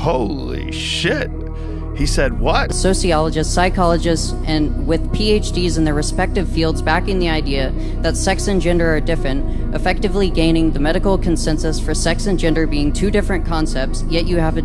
Holy shit. He said what? Sociologists, psychologists, and with PhDs in their respective fields backing the idea that sex and gender are different, effectively gaining the medical consensus for sex and gender being two different concepts, yet you have a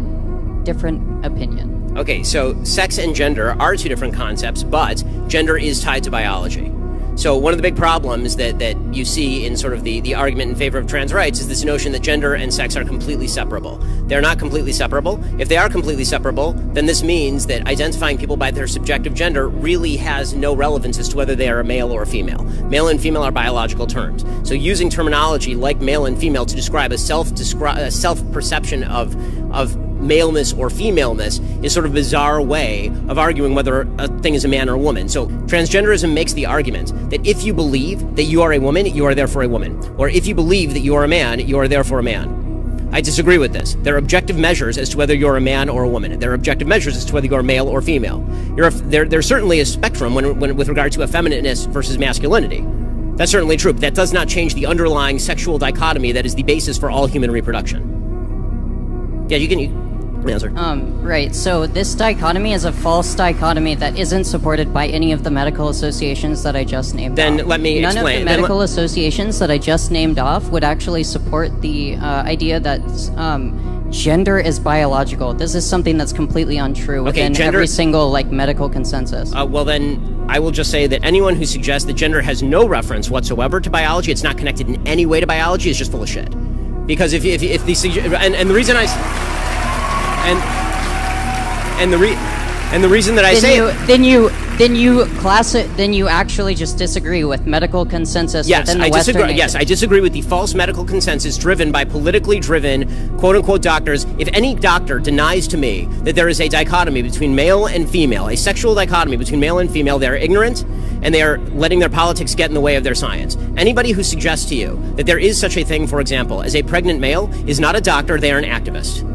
different opinion. Okay, so sex and gender are two different concepts, but gender is tied to biology. So one of the big problems that you see in sort of the argument in favor of trans rights is this notion that gender and sex are completely separable. They're not completely separable. If they are completely separable, then this means that identifying people by their subjective gender really has no relevance as to whether they are a male or a female. Male and female are biological terms. So using terminology like male and female to describe a self-perception of maleness or femaleness is sort of a bizarre way of arguing whether a thing is a man or a woman. So transgenderism makes the argument that if you believe that you are a woman, you are therefore a woman. Or if you believe that you are a man, you are therefore a man. I disagree with this. There are objective measures as to whether you're a man or a woman. There are objective measures as to whether you're male or female. There's certainly a spectrum when with regard to effeminateness versus masculinity. That's certainly true, but that does not change the underlying sexual dichotomy that is the basis for all human reproduction. Yeah, you can answer. Right, so this dichotomy is a false dichotomy that isn't supported by any of the medical associations that I just named Then off. let me None explain. of the medical associations that I just named off would actually support the idea that gender is biological. This is something that's completely untrue within every single medical consensus. Well then, I will just say that anyone who suggests that gender has no reference whatsoever to biology, it's not connected in any way to biology, is just full of shit. Because if these and the reason the reason that I then you actually just disagree with medical consensus within the Western nation. Yes, I disagree with the false medical consensus driven by politically driven quote-unquote doctors. If any doctor denies to me that there is a dichotomy between male and female, a sexual dichotomy between male and female, they're ignorant and they are letting their politics get in the way of their science. Anybody who suggests to you that there is such a thing, for example, as a pregnant male is not a doctor, they are an activist.